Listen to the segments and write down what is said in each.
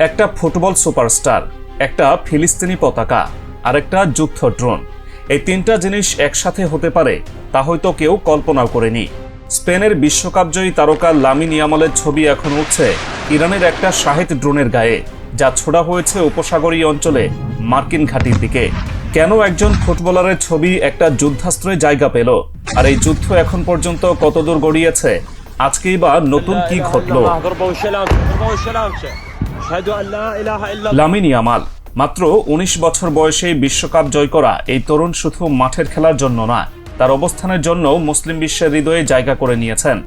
একটা football superstar, একটা ফিলিস্তিনি পতাকা আর একটা যুদ্ধ ড্রোন, এই তিনটা জিনিস একসাথে হতে পারে তা হয়তো কেউ কল্পনাও করেনি। স্পেনের বিশ্বকাপজয়ী তারকা লামিন ইয়ামালের ছবি এখন উঠছে ইরানের একটা শাহেদ ড্রোনের গায়ে, যা ছোড়া হয়েছে উপসাগরীয় অঞ্চলে মার্কিন ঘাঁটির দিকে। কেন একজন ফুটবলারের ছবি একটা যুদ্ধাস্ত্রে জায়গা পেল, আর এই যুদ্ধ এখন পর্যন্ত কতদূর গড়িয়েছে, আজকেই বা নতুন কি ঘটল? লামিন ইয়ামাল মাত্র ১৯ বছর বয়সে বিশ্বকাপ জয় করা এই তরুণ শুধু মাঠের খেলার জন্য না, তার অবস্থানের জন্য মুসলিম বিশ্বের হৃদয়ে জায়গা করে নিয়েছেন।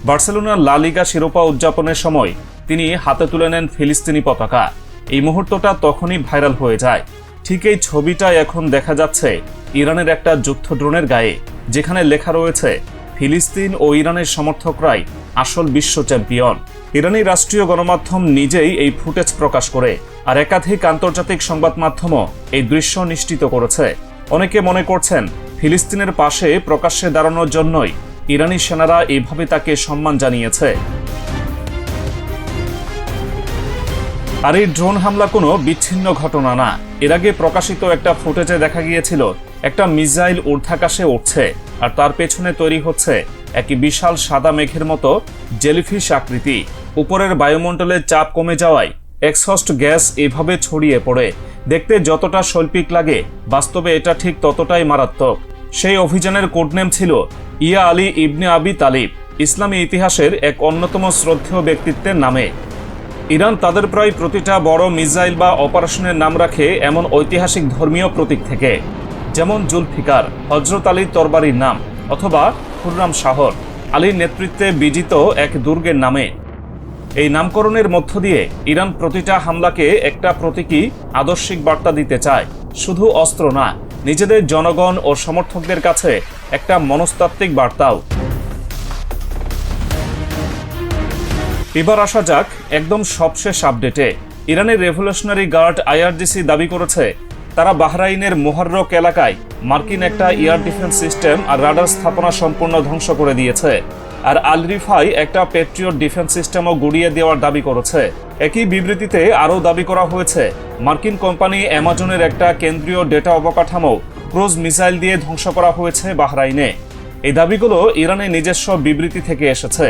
বার্সেলোনার লা লিগা শিরোপা উদযাপনের সময় তিনি হাতে তুলে নেন ফিলিস্তিনি পতাকা। এই মুহূর্তটা তখনই ভাইরাল হয়ে যায়। ঠিক এই ছবিটা এখন দেখা যাচ্ছে ইরানের একটা যুদ্ধ ড্রোনের গায়ে, যেখানে লেখা রয়েছে ফিলিস্তিন ও ইরানের সমর্থকরাই আসল বিশ্ব চ্যাম্পিয়ন। ইরানি রাষ্ট্রীয় গণমাধ্যম নিজেই এই ফুটেজ প্রকাশ করে, আর একাধিক আন্তর্জাতিক সংবাদ মাধ্যমও এই দৃশ্য নিশ্চিত করেছে। অনেকে মনে করছেন ফিলিস্তিনের পাশে প্রকাশ্যে দাঁড়ানোর জন্যই ইরানি সেনারা এইভাবে তাকে সম্মান জানিয়েছে। আর এই ড্রোন হামলা কোনো বিচ্ছিন্ন ঘটনা না। এর আগে প্রকাশিত একটা ফুটেজে দেখা গিয়েছিল একটা মিসাইল ঊর্ধ্বাকাশে উঠছে, আর তার পেছনে তৈরি হচ্ছে একটি বিশাল সাদা মেঘের মতো জেলিফিশ আকৃতি। উপরের বায়ুমণ্ডলের চাপ কমে যাওয়ায় এক্সহস্ট গ্যাস এভাবে ছড়িয়ে পড়ে। দেখতে যতটা শৈল্পিক লাগে, বাস্তবে এটা ঠিক ততটাই মারাত্মক। সেই অভিযানের কোডনেম ছিল ইয়া আলী ইবনে আবি তালিব, ইসলামী ইতিহাসের এক অন্যতম শ্রদ্ধেয় ব্যক্তিত্বের নামে। ইরান তাদের প্রায় প্রতিটা বড় মিসাইল বা অপারেশনের নাম রাখে এমন ঐতিহাসিক ধর্মীয় প্রতীক থেকে, যেমন জুলফিকার, হযরত আলীর তরবারির নাম, অথবা খুররাম শাহর, আলীর নেতৃত্বে বিজিত এক দুর্গের নামে। এই নামকরণের মধ্য দিয়ে ইরান প্রতিটা হামলাকে একটা প্রতীকী আদর্শিক বার্তা দিতে চায়, শুধু অস্ত্র না, নিজেদের জনগণ ও সমর্থকদের কাছে একটা মনস্তাত্ত্বিক বার্তাও। এবার আসা যাক একদম সবশেষ আপডেটে। ইরানের রেভলিউশনারি গার্ড IRGC দাবি করেছে তারা বাহরাইনের মুহাররক এলাকায় মার্কিন একটা এয়ার ডিফেন্স সিস্টেম আর রাডার স্থাপনা সম্পূর্ণ ধ্বংস করে দিয়েছে। আর আল রিফাই একটা প্যাট্রিয়ট ডিফেন্স সিস্টেমও গুড়িয়ে দেওয়ার দাবি করেছে। একই বিবৃতিতে আরও দাবি করা হয়েছে মার্কিন কোম্পানি অ্যামাজনের একটা কেন্দ্রীয় ডেটা অবকাঠামো ক্রুজ মিসাইল দিয়ে ধ্বংস করা হয়েছে বাহরাইনে। এই দাবিগুলো ইরানের নিজস্ব বিবৃতি থেকে এসেছে।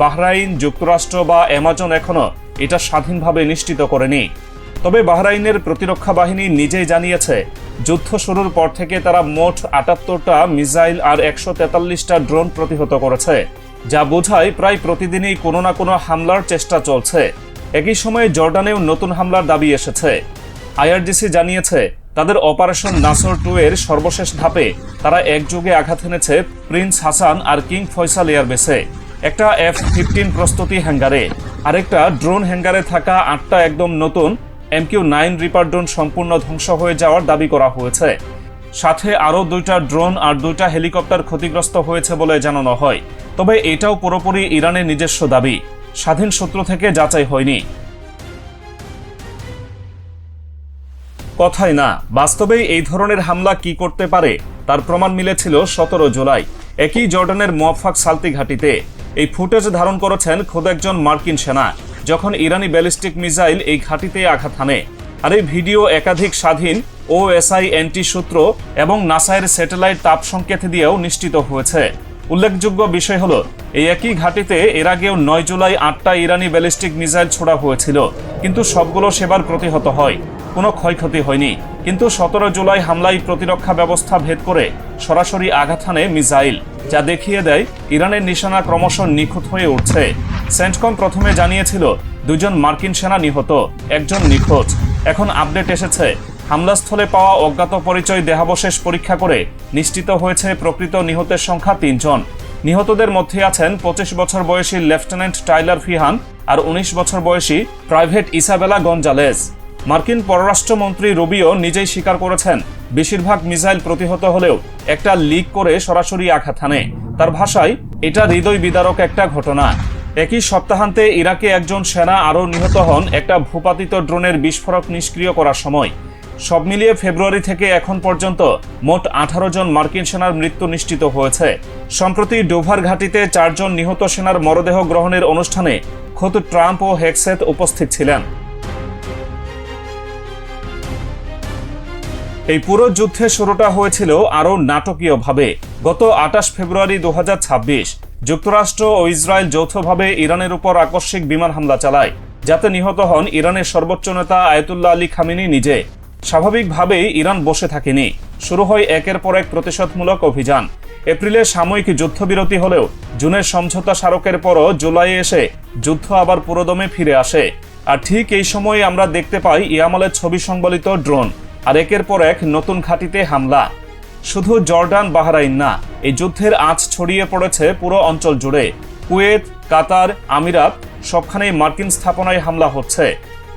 বাহরাইন, যুক্তরাষ্ট্র বা অ্যামাজন এখনো এটা স্বাধীনভাবে নিশ্চিত করেনি। তবে বাহরাইনের প্রতিরক্ষা বাহিনী নিজেই জানিয়েছে যুদ্ধ শুরুর পর থেকে তারা মোট ৭৮টা মিসাইল আর ১৪৩টা ড্রোন প্রতিহত করেছে, যা বোঝায় প্রায় প্রতিদিনই কোনো না কোনো হামলার চেষ্টা চলছে। একই সময়ে জর্ডানেও নতুন হামলার দাবি এসেছে। IRGC জানিয়েছে তাদের অপারেশন নাসর 2 এর সর্বশেষ ধাপে তারা একযোগে আঘাত এনেছে প্রিন্স হাসান আর কিং ফয়সাল এয়ারবেসে, একটা F-15 প্রস্তুতি হ্যাঙ্গারে, আরেকটা ড্রোন হ্যাঙ্গারে থাকা 8টা একদম নতুন MQ-9 রিপার ড্রোন সম্পূর্ণ ধ্বংস হয়ে যাওয়ার দাবি করা হয়েছে। সাথে আরও 2টা ড্রোন আর 2টা হেলিকপ্টার ক্ষতিগ্রস্ত হয়েছে বলে জানানো হয়। তবে এটাও পুরোপুরি ইরানের নিজস্ব দাবি, স্বাধীন সূত্র থেকে যাচাই হয়নি। কথাই না, বাস্তবেই এই ধরনের হামলা কি করতে পারে তার প্রমাণ মিলেছিল 17 জুলাই একই জর্ডানের মুয়াফাক সালতি ঘাঁটিতে। এই ফুটেজ ধারণ করেছেন খোদ একজন মার্কিন সেনা, যখন ইরানি ব্যালিস্টিক মিসাইল এই ঘাঁটিতে আঘাত হানে। আর এই ভিডিও একাধিক স্বাধীন OSINT সূত্র এবং নাসায়ের স্যাটেলাইট তাপ সংকেত দিয়েও নিশ্চিত হয়েছে। উল্লেখযোগ্য বিষয় হলো এই একই ঘাঁটিতে এর আগেও 9 জুলাই 8টা ইরানি ব্যালিস্টিক মিসাইল ছোড়া হয়েছিল, কিন্তু সবগুলো সেবার প্রতিহত হয়, কোনো ক্ষয়ক্ষতি হয়নি। কিন্তু 17 জুলাই হামলায় প্রতিরক্ষা ব্যবস্থা ভেদ করে সরাসরি আঘাত হানে মিসাইল, যা দেখিয়ে দেয় ইরানের নিশানা ক্রমশ নিখুঁত হয়ে উঠছে। সেন্টকম প্রথমে জানিয়েছিল 2 জন মার্কিন সেনা নিহত, 1 জন নিখোঁজ। এখন আপডেট এসেছে হামলাস্থলে পাওয়া অজ্ঞাত পরিচয় দেহাবশেষ পরীক্ষা করে নিশ্চিত হয়েছে প্রকৃত নিহতের সংখ্যা 3 জন। নিহতদের মধ্যে আছেন 25 বছর বয়সী লেফটেন্যান্ট টাইলার ফিহান আর 19 বছর বয়সী প্রাইভেট ইসাবেলা গঞ্জালেস। মার্কিন পররাষ্ট্রমন্ত্রী রুবিও নিজেই স্বীকার করেছেন বেশিরভাগ মিসাইল প্রতিহত হলেও একটা লিক করে সরাসরি আঘাত হানে। তার ভাষায় এটা হৃদয় বিদারক একটা ঘটনা। একই সপ্তাহান্তে ইরাকে একজন সেনা আরও নিহত হন একটা ভূপাতিত ড্রোনের বিস্ফোরক নিষ্ক্রিয় করার সময়। সব মিলিয়ে ফেব্রুয়ারি থেকে এখন পর্যন্ত মোট 18 জন মার্কিন সেনার মৃত্যু নিশ্চিত হয়েছে। সম্প্রতি ডোভার ঘাঁটিতে 4 জন নিহত সেনার মরদেহ গ্রহণের অনুষ্ঠানে খোদ ট্রাম্প ও হেগসেথ উপস্থিত ছিলেন। এই পুরো যুদ্ধের শুরুটা হয়েছিল আরও নাটকীয়ভাবে। গত 28 ফেব্রুয়ারি 2026 যুক্তরাষ্ট্র ও ইসরায়েল যৌথভাবে ইরানের উপর আকস্মিক বিমান হামলা চালায়, যাতে নিহত হন ইরানের সর্বোচ্চ নেতা আয়াতুল্লাহ আলী খামেনি নিজে। স্বাভাবিকভাবেই ইরান বসে থাকেনি, শুরু হয় একের পর এক প্রতিশোধমূলক অভিযান। এপ্রিলে সাময়িক যুদ্ধবিরতি হলেও জুনের সমঝোতা স্মারকের পরও জুলাইয়ে এসে যুদ্ধ আবার পুরোদমে ফিরে আসে। আর ঠিক এই সময়ে আমরা দেখতে পাই ইয়ামালের ছবি সংবলিত ড্রোন আর একের পর এক নতুন ঘাঁটিতে হামলা। শুধু জর্ডান, বাহরাইন না, এই যুদ্ধের আঁচ ছড়িয়ে পড়েছে পুরো অঞ্চল জুড়ে। কুয়েত, কাতার, আমিরাত সবখানেই মার্কিন স্থাপনায় হামলা হচ্ছে।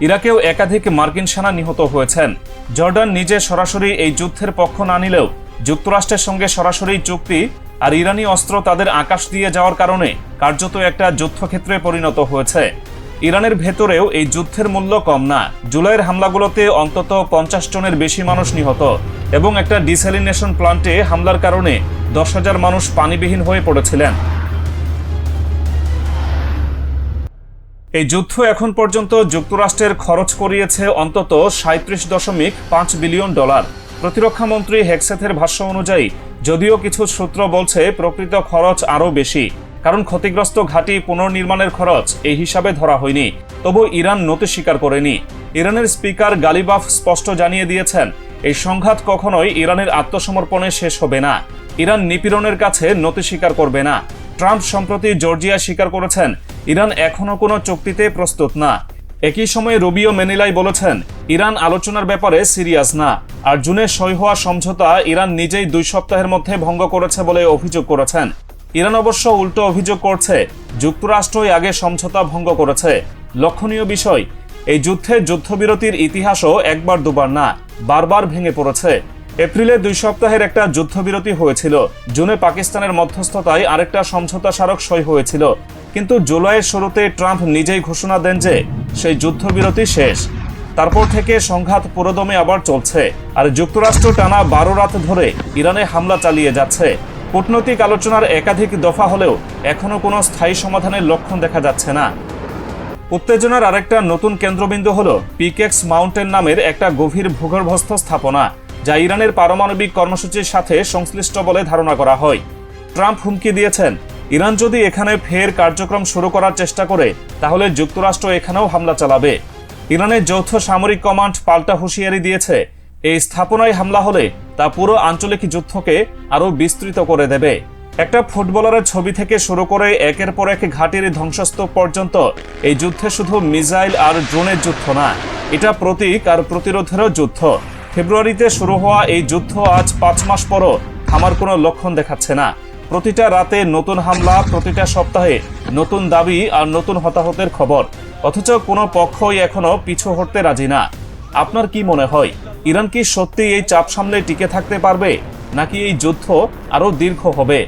ইরাকেও একাধিক মার্কিন সেনা নিহত হয়েছেন। জর্ডান নিজে সরাসরি এই যুদ্ধের পক্ষ না নিলেও যুক্তরাষ্ট্রের সঙ্গে সরাসরি চুক্তি আর ইরানি অস্ত্র তাদের আকাশ দিয়ে যাওয়ার কারণে কার্যত একটা যুদ্ধক্ষেত্রে পরিণত হয়েছে। ইরানের ভেতরেও এই যুদ্ধের মূল্য কম না। জুলাইয়ের হামলাগুলোতে অন্তত 50 জনের বেশি মানুষ নিহত এবং একটা ডিস্যালিনেশন প্লান্টে হামলার কারণে 10,000 মানুষ পানিবিহীন হয়ে পড়েছিলেন। এই যুদ্ধ এখন পর্যন্ত যুক্তরাষ্ট্রের খরচ করিয়েছে অন্তত $37.5 বিলিয়ন। প্রতিরক্ষা মন্ত্রী হেগসেথের ভাষ্য অনুযায়ী যদিও কিছু সূত্র বলছে প্রকৃত খরচ আরও বেশি, কারণ ক্ষতিগ্রস্ত ঘাঁটি পুনর্নির্মাণের খরচ এই হিসাবে ধরা হয়নি। তবু ইরান নতি স্বীকার করেনি। ইরানের স্পিকার গালিবাফ স্পষ্ট জানিয়ে দিয়েছেন, এই সংঘাত কখনোই ইরানের আত্মসমর্পণে শেষ হবে না। ইরান নিপীড়নের কাছে নতি স্বীকার করবে না। ট্রাম্প সম্প্রতি জর্জিয়া স্বীকার করেছেন ইরান এখনো কোনো চুক্তিতে প্রস্তুত না। একই সময়ে রুবিও ম্যানিলাই বলেছেন ইরান আলোচনার ব্যাপারে সিরিয়াস না। আর জুনে সই হওয়া সমঝোতা ইরান নিজেই 2 সপ্তাহের মধ্যে ভঙ্গ করেছে বলে অভিযোগ করেছেন। ইরান অবশ্য উল্টো অভিযোগ করছে যুক্তরাষ্ট্রই আগে সমঝোতা ভঙ্গ করেছে। লক্ষণীয় বিষয়, এই যুদ্ধে যুদ্ধবিরতির ইতিহাসও একবার দুবার না, বারবার ভেঙে পড়েছে। এপ্রিলে 2 সপ্তাহের একটা যুদ্ধবিরতি হয়েছিল। জুনে পাকিস্তানের মধ্যস্থতায় আরেকটা সমঝোতা স্মারক সই হয়েছিল। কিন্তু জুলাইয়ের শুরুতে ট্রাম্প নিজেই ঘোষণা দেন যে সেই যুদ্ধবিরতি শেষ। তারপর থেকে সংঘাত পুরোদমে আবার চলছে। আর যুক্তরাষ্ট্র টানা 12 রাত ধরে ইরানে হামলা চালিয়ে যাচ্ছে। কূটনৈতিক আলোচনার একাধিক দফা হলেও এখনো কোনো স্থায়ী সমাধানের লক্ষণ দেখা যাচ্ছে না। উত্তেজনার আরেকটা নতুন কেন্দ্রবিন্দু হলো পিকেক্স মাউন্টেন নামের একটা গভীর ভূগর্ভস্থ স্থাপনা, যা ইরানের পারমাণবিক কর্মসূচির সাথে সংশ্লিষ্ট বলে ধারণা করা হয়। ট্রাম্প হুমকি দিয়েছেন, ইরান যদি এখানে ফের কার্যক্রম শুরু করার চেষ্টা করে তাহলে যুক্তরাষ্ট্র এখানেও হামলা চালাবে। ইরানের যৌথ সামরিক কমান্ড পাল্টা হুঁশিয়ারি দিয়েছে, এই স্থাপনায় হামলা হলে তা পুরো আঞ্চলিক যুদ্ধকে আরও বিস্তৃত করে দেবে। একটা ফুটবলারের ছবি থেকে শুরু করে একের পর এক ঘাঁটির ধ্বংসস্তূপ পর্যন্ত এই যুদ্ধে শুধু মিসাইল আর ড্রোনের যুদ্ধ না, এটা প্রতীক আর প্রতিরোধেরও যুদ্ধ। ফেব্রুয়ারিতে শুরু হওয়া এই যুদ্ধ আজ 5 মাস পরও থামার কোনো লক্ষণ দেখাচ্ছে না। প্রতিটা রাতে নতুন হামলা, প্রতিটা সপ্তাহে নতুন দাবি আর নতুন হতাহতের খবর, অথচ কোনো পক্ষই এখনো পিছু হটতে রাজি না। আপনার কি মনে হয়, ইরান কি সত্যি এই চাপ সামলে টিকে থাকতে পারবে, নাকি এই যুদ্ধ আরও দীর্ঘ হবে?